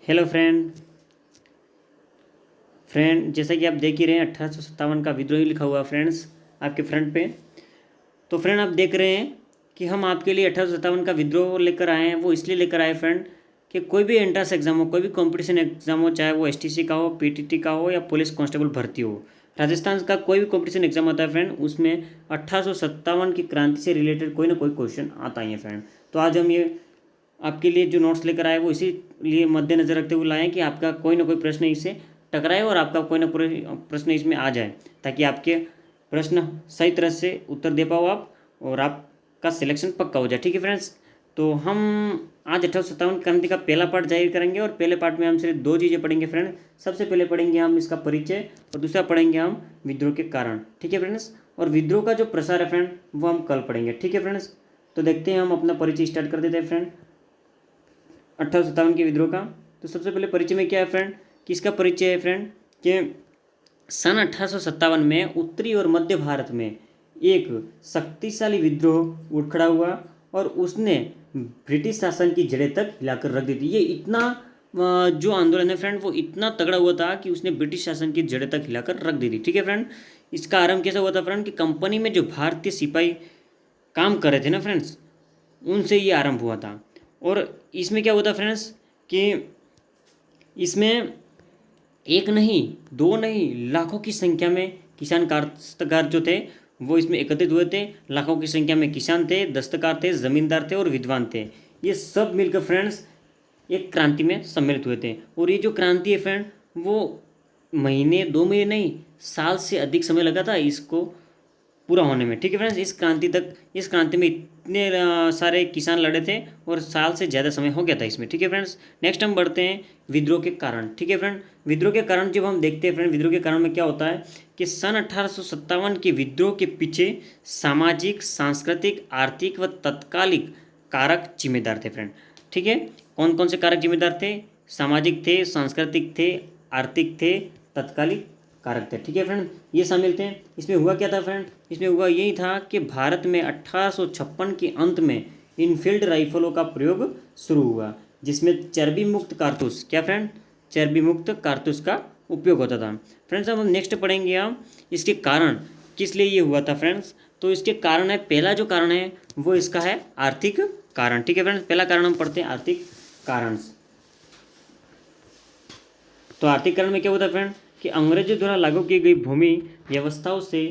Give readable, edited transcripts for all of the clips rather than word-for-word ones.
Hello friend. जैसा कि आप देख ही रहे हैं 1857 का विद्रोही लिखा हुआ है फ्रेंड्स आपके फ्रंट पे। तो फ्रेंड आप देख रहे हैं कि हम आपके लिए 1857 का विद्रोह लेकर आए हैं। वो इसलिए लेकर आए फ्रेंड कि कोई भी एंट्रेंस एग्जाम हो, कोई भी कंपटीशन एग्जाम हो, चाहे वो एसटीसी का हो, पीटीटी का हो या पुलिस कांस्टेबल भर्ती हो, राजस्थान का कोई भी कंपटीशन एग्जाम आता है फ्रेंड, उसमें 1857 की क्रांति से रिलेटेड कोई ना कोई क्वेश्चन आता ही है फ्रेंड। तो आज हम ये आपके लिए जो नोट्स लेकर आए वो इसीलिए मद्देनजर रखते हुए लाए हैं कि आपका कोई ना कोई प्रश्न इससे टकराए और आपका कोई ना कोई प्रश्न इसमें आ जाए, ताकि आपके प्रश्न सही तरह से उत्तर दे पाओ आप और आपका सिलेक्शन पक्का हो जाए। ठीक है फ्रेंड्स। तो हम आज 1857 क्रांति का पहला पार्ट जारी करेंगे और पहले पार्ट में हम सिर्फ दो चीज़ें पढ़ेंगे फ्रेंड। सबसे पहले पढ़ेंगे हम इसका परिचय और दूसरा पढ़ेंगे हम विद्रोह के कारण। ठीक है फ्रेंड्स। और विद्रोह का जो प्रसार है फ्रेंड वो हम कल पढ़ेंगे। ठीक है फ्रेंड्स। तो देखते हैं, हम अपना परिचय स्टार्ट कर देते हैं फ्रेंड 1857 के विद्रोह का। तो सबसे पहले परिचय में क्या है फ्रेंड, किसका परिचय है फ्रेंड कि सन 1857 में उत्तरी और मध्य भारत में एक शक्तिशाली विद्रोह उठ खड़ा हुआ और उसने ब्रिटिश शासन की जड़ें तक हिलाकर रख दी थी। ये इतना जो आंदोलन है फ्रेंड वो इतना तगड़ा हुआ था कि उसने ब्रिटिश शासन की जड़ें तक हिलाकर रख दी थी। ठीक है फ्रेंड। इसका आरंभ कैसे हुआ था फ्रेंड कि कंपनी में जो भारतीय सिपाही काम कर रहे थे ना फ्रेंड्स, उनसे ये आरंभ हुआ था। और इसमें क्या हुआ था फ्रेंड्स कि इसमें एक नहीं, दो नहीं, लाखों की संख्या में किसान काश्तकार जो थे वो इसमें एकत्रित हुए थे। लाखों की संख्या में किसान थे, दस्तकार थे, जमींदार थे और विद्वान थे। ये सब मिलकर फ्रेंड्स एक क्रांति में सम्मिलित हुए थे। और ये जो क्रांति है फ्रेंड वो महीने, 2 महीने नहीं, साल से अधिक समय लगा था इसको पूरा होने में। ठीक है फ्रेंड्स। इस क्रांति में इतने सारे किसान लड़े थे और साल से ज़्यादा समय हो गया था इसमें। ठीक है फ्रेंड्स। नेक्स्ट हम बढ़ते हैं विद्रोह के कारण। ठीक है फ्रेंड। विद्रोह के कारण जब हम देखते हैं फ्रेंड, विद्रोह के कारण में क्या होता है कि सन 1857 के विद्रोह के पीछे सामाजिक, सांस्कृतिक, आर्थिक व तत्कालिक कारक जिम्मेदार थे फ्रेंड। ठीक है। कौन कौन से कारक जिम्मेदार थे? सामाजिक थे, सांस्कृतिक थे, आर्थिक थे, तत्कालिक कारक थे। ठीक है फ्रेंड। ये शामिल थे। इसमें हुआ क्या था फ्रेंड? इसमें हुआ यही था कि भारत में 1856 के अंत में इनफील्ड राइफलों का प्रयोग शुरू हुआ, जिसमें चर्बी मुक्त कारतूस, क्या फ्रेंड, चर्बी मुक्त कारतूस का उपयोग होता था। फ्रेंड्स अब हम नेक्स्ट पढ़ेंगे हम इसके कारण, किस लिए ये हुआ था फ्रेंड्स। तो इसके कारण है, पहला जो कारण है वो इसका है आर्थिक कारण। ठीक है फ्रेंड्स। पहला कारण हम पढ़ते हैं आर्थिक कारण। तो आर्थिक कारण में क्या होता है फ्रेंड कि अंग्रेजों द्वारा लागू की गई भूमि व्यवस्थाओं से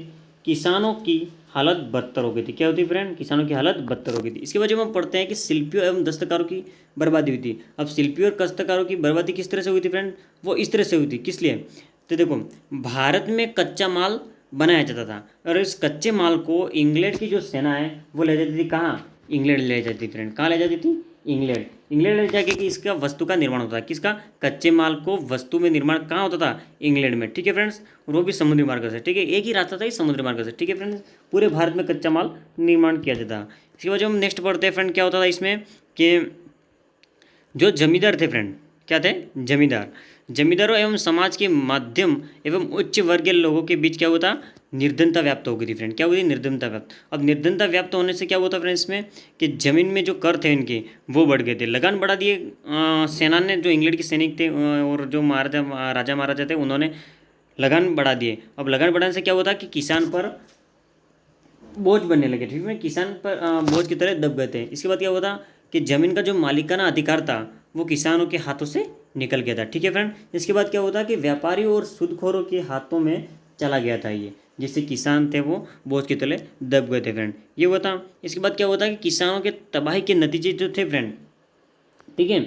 किसानों की हालत बदतर हो गई थी। क्या होती फ्रेंड? किसानों की हालत बदतर हो गई थी। इसके बाद जब हम पढ़ते हैं कि शिल्पियों एवं दस्तकारों की बर्बादी हुई थी। अब शिल्पियों और दस्तकारों की बर्बादी किस तरह से हुई थी फ्रेंड? वो इस तरह से हुई थी। किस लिए? तो देखो, भारत में कच्चा माल बनाया जाता था और इस कच्चे माल को इंग्लैंड की जो सेना है वो ले जाती थी। कहाँ? इंग्लैंड ले जाती थी फ्रेंड। कहाँ ले जाती थी? इंग्लैंड। इंग्लैंड ले जाके कि इसका वस्तु का निर्माण होता है। किसका? कच्चे माल को वस्तु में निर्माण कहाँ होता था? इंग्लैंड में। ठीक है फ्रेंड्स। और वो भी समुद्री मार्ग से। ठीक है। एक ही रास्ता था, इस समुद्री मार्ग से। ठीक है फ्रेंड्स। पूरे भारत में कच्चा माल निर्माण किया जाता था। इसके बाद जब हम नेक्स्ट पढ़ते हैं फ्रेंड, क्या होता था इसमें कि जो जमींदार थे फ्रेंड, क्या थे? जमींदार। जमींदारों एवं समाज के मध्यम एवं उच्च वर्गीय लोगों के बीच क्या हुआ था? निर्धनता व्याप्त हो गई थी फ्रेंड। क्या हुई? निर्धनता व्याप्त। अब निर्धनता व्याप्त होने से क्या हुआ था फ्रेंड इसमें कि जमीन में जो कर थे इनके वो बढ़ गए थे। लगान बढ़ा दिए सेना ने, जो इंग्लैंड के सैनिक थे और जो राजा महाराजा थे उन्होंने लगान बढ़ा दिए। अब लगान बढ़ाने से क्या हुआ था कि किसान पर बोझ बनने लगे। ठीक है। किसान पर बोझ की तरह दब गए थे। इसके बाद क्या हुआ था कि जमीन का जो मालिकाना अधिकार था वो किसानों के हाथों से निकल गया था। ठीक है फ्रेंड। इसके बाद क्या हुआ था कि व्यापारी और सूदखोरों के हाथों में चला गया था ये, जिससे किसान थे वो बोझ की तरह दब गए थे फ्रेंड। ये हुआ था। इसके बाद क्या हुआ था कि किसानों के तबाही के नतीजे जो थे फ्रेंड, ठीक है,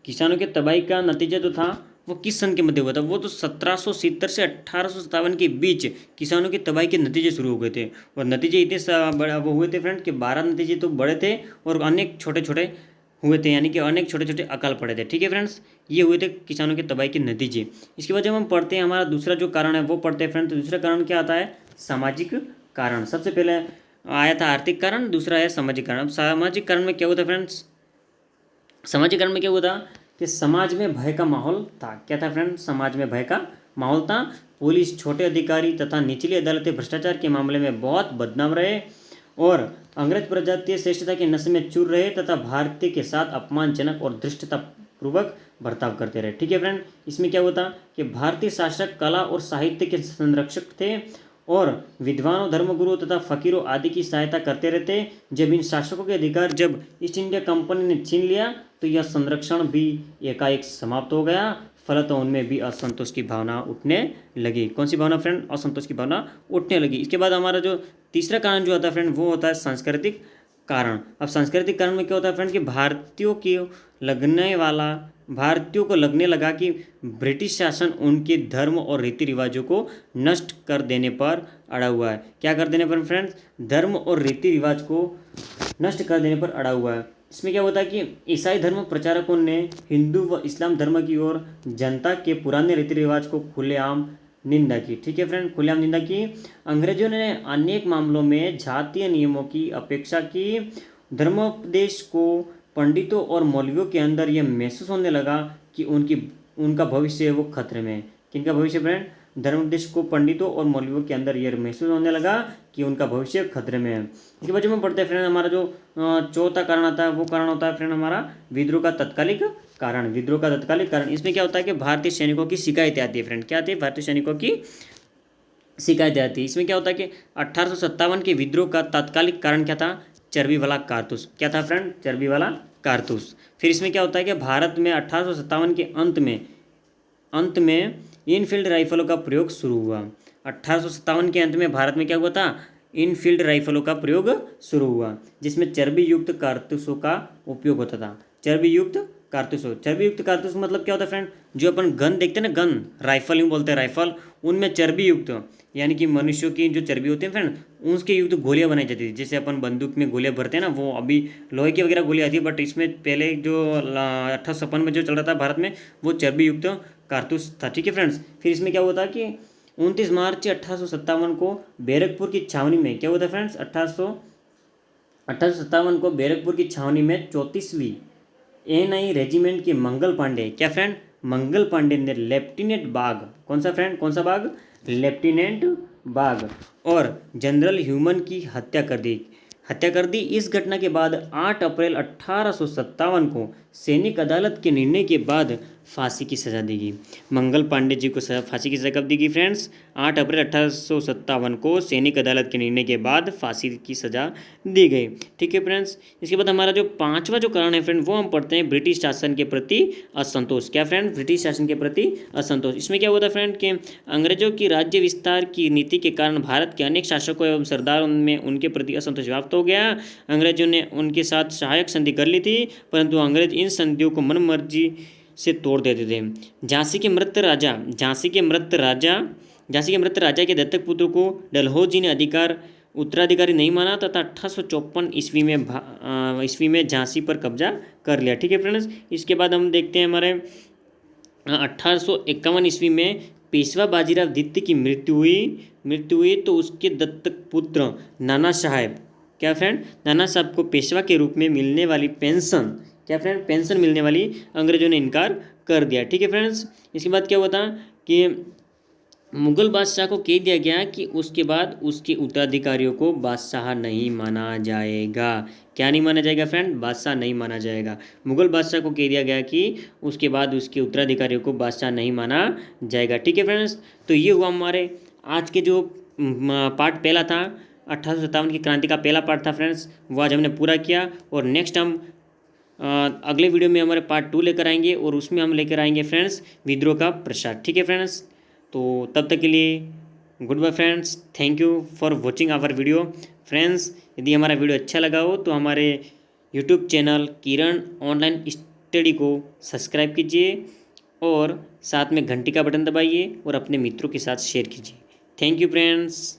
किसानों के तबाही का नतीजा जो था वो किस सन के मध्य हुआ था? वो तो 1770 से 1857 के बीच किसानों की तबाही के नतीजे शुरू हो गए थे। और नतीजे इतने बड़ा वो हुए थे फ्रेंड कि 12 नतीजे तो बड़े थे और अनेक छोटे छोटे हुए थे, यानी कि अनेक छोटे छोटे अकाल पड़े थे। ठीक है फ्रेंड्स। ये हुए थे किसानों के तबाही के नतीजे। इसके बाद जब हम पढ़ते हैं हमारा दूसरा जो कारण है वो पढ़ते हैं फ्रेंड, तो दूसरा कारण क्या आता है? सामाजिक कारण। सबसे पहले आया था आर्थिक कारण, दूसरा है सामाजिक कारण। अब सामाजिक कारण में क्या होता है फ्रेंड्स? सामाजिक कारण में क्या हुआ था कि समाज में भय का माहौल था। क्या था फ्रेंड? समाज में भय का माहौल था। पुलिस, छोटे अधिकारी तथा निचली अदालतें भ्रष्टाचार के मामले में बहुत बदनाम रहे और अंग्रेज प्रजातीय श्रेष्ठता के नशे में चूर रहे तथा भारतीय के साथ अपमानजनक और धृष्टता पूर्वक बर्ताव करते रहे। ठीक है फ्रेंड, इसमें क्या होता कि भारतीय शासक कला और साहित्य के संरक्षक थे और विद्वानों, धर्मगुरुओं तथा फकीरों आदि की सहायता करते रहते। जब इन शासकों के अधिकार जब ईस्ट इंडिया कंपनी ने छीन लिया तो यह संरक्षण भी एकाएक समाप्त हो गया। फलतः उनमें भी असंतोष की भावना उठने लगी। कौन सी भावना फ्रेंड? असंतोष की भावना उठने लगी। इसके बाद हमारा जो तीसरा कारण जो आता है फ्रेंड वो होता है सांस्कृतिक कारण। अब सांस्कृतिक कारण में क्या होता है फ्रेंड कि भारतीयों को लगने लगा कि ब्रिटिश शासन उनके धर्म और रीति रिवाजों को नष्ट कर देने पर अड़ा हुआ है। क्या कर देने पर फ्रेंड्स? धर्म और रीति रिवाज को नष्ट कर देने पर अड़ा हुआ है। इसमें क्या होता है कि ईसाई धर्म प्रचारकों ने हिंदू व इस्लाम धर्म की ओर जनता के पुराने रीति रिवाज को खुलेआम निंदा की। ठीक है फ्रेंड, खुलेआम निंदा की। अंग्रेजों ने अनेक मामलों में जातीय नियमों की अपेक्षा की। धर्मोपदेश को पंडितों और मौलवियों के अंदर यह महसूस होने लगा कि उनका भविष्य वो खतरे में है। किनका भविष्य फ्रेंड? धर्मोपदेश को पंडितों और मौलवियों के अंदर यह महसूस होने लगा कि उनका भविष्य खतरे में है। इसके बाद में पढ़ते हैं फ्रेंड हमारा जो चौथा कारण आता है वो कारण होता है फ्रेंड हमारा विद्रोह का तत्कालिक कारण। विद्रोह का तत्कालिक कारण, इसमें क्या होता है कि भारतीय सैनिकों की शिकायतें आती है फ्रेंड। क्या आती है? भारतीय सैनिकों की शिकायतें आती है। इसमें क्या होता है कि 1857 के विद्रोह का तात्कालिक कारण क्या था? चर्बी वाला कारतूस। क्या था फ्रेंड? चर्बी वाला कारतूस। फिर इसमें क्या होता है कि भारत में 1857 के अंत में इनफील्ड राइफलों का प्रयोग शुरू हुआ। 1857 के अंत में भारत में क्या हुआ था? इनफील्ड राइफलों का प्रयोग शुरू हुआ, जिसमें चर्बी युक्त कारतूसों का उपयोग होता था। चर्बी युक्त कारतूस मतलब क्या होता है फ्रेंड? जो अपन गन देखते हैं ना, गन, राइफल यूँ बोलते हैं, राइफल, उनमें चर्बी युक्त यानी कि मनुष्यों की जो चर्बी होती है फ्रेंड उसके युक्त गोलियां बनाई जाती थी। जैसे अपन बंदूक में गोलियां भरते हैं ना, वो अभी लोहे की वगैरह गोलियां आती है, बट इसमें पहले जो 1856 में जो चल रहा था भारत में वो चर्बी युक्त कारतूस था। ठीक है फ्रेंड्स, फिर इसमें क्या हुआ था कि 29 मार्च 1857 को बैरकपुर की छावनी में क्या हुआ था फ्रेंड्स? 1857 को बैरकपुर की छावनी में 34वीं NI रेजिमेंट के मंगल पांडे, क्या फ्रेंड? मंगल पांडे ने लेफ्टिनेंट बाग, कौन सा फ्रेंड? कौन सा बाग? लेफ्टिनेंट बाग और जनरल ह्यूमन की हत्या कर दी। इस घटना के बाद 8 अप्रैल 1857 को सैनिक अदालत के निर्णय के बाद फांसी की सज़ा दी गई। मंगल पांडे जी को फांसी की सज़ा कब दी गई फ्रेंड्स? 8 अप्रैल 1857 को सैनिक अदालत के निर्णय के बाद फांसी की सज़ा दी गई। ठीक है फ्रेंड्स, इसके बाद हमारा जो पांचवा जो कारण है फ्रेंड वो हम पढ़ते हैं ब्रिटिश शासन के प्रति असंतोष। क्या फ्रेंड? ब्रिटिश शासन के प्रति असंतोष। इसमें क्या होता है फ्रेंड कि अंग्रेजों की राज्य विस्तार की नीति के कारण भारत के अनेक शासकों एवं सरदारों में उनके प्रति असंतोष व्याप्त हो गया। अंग्रेजों ने उनके साथ सहायक संधि कर ली थी, परंतु अंग्रेज इन संधियों को मनमर्जी से तोड़ देते थे। झांसी के मृत राजा के दत्तक पुत्र को डलहौजी ने उत्तराधिकारी नहीं माना तथा 1854 ईस्वी में झांसी पर कब्जा कर लिया। ठीक है फ्रेंड्स, इसके बाद हम देखते हैं हमारे 1851 ईस्वी में पेशवा बाजीराव द्वितीय की मृत्यु हुई तो उसके दत्तक पुत्र नाना साहब, क्या फ्रेंड? नाना साहब को पेशवा के रूप में मिलने वाली पेंशन, क्या फ्रेंड? पेंशन मिलने वाली अंग्रेजों ने इनकार कर दिया। ठीक है फ्रेंड्स, इसके बाद क्या हुआ था कि मुगल बादशाह को कह दिया गया कि उसके बाद उसके उत्तराधिकारियों को बादशाह नहीं माना जाएगा। क्या नहीं माना जाएगा फ्रेंड? बादशाह नहीं माना जाएगा। मुगल बादशाह को कह दिया गया कि उसके बाद उसके उत्तराधिकारियों को बादशाह नहीं माना जाएगा। ठीक है फ्रेंड्स, तो ये हुआ हमारे आज के जो पार्ट पहला था 1857 की क्रांति का पहला पार्ट था फ्रेंड्स, वो आज हमने पूरा किया। और नेक्स्ट हम अगले वीडियो में हमारे पार्ट 2 लेकर आएंगे और उसमें हम लेकर आएंगे फ्रेंड्स विद्रोह का प्रसार। ठीक है फ्रेंड्स, तो तब तक के लिए good bye friends, thank you for watching our video. Friends, यदि हमारा वीडियो अच्छा लगा हो तो हमारे YouTube channel Kiran online study को सब्सक्राइब कीजिए और साथ में घंटी का बटन दबाइए और अपने मित्रों के साथ शेयर कीजिए। Thank you friends.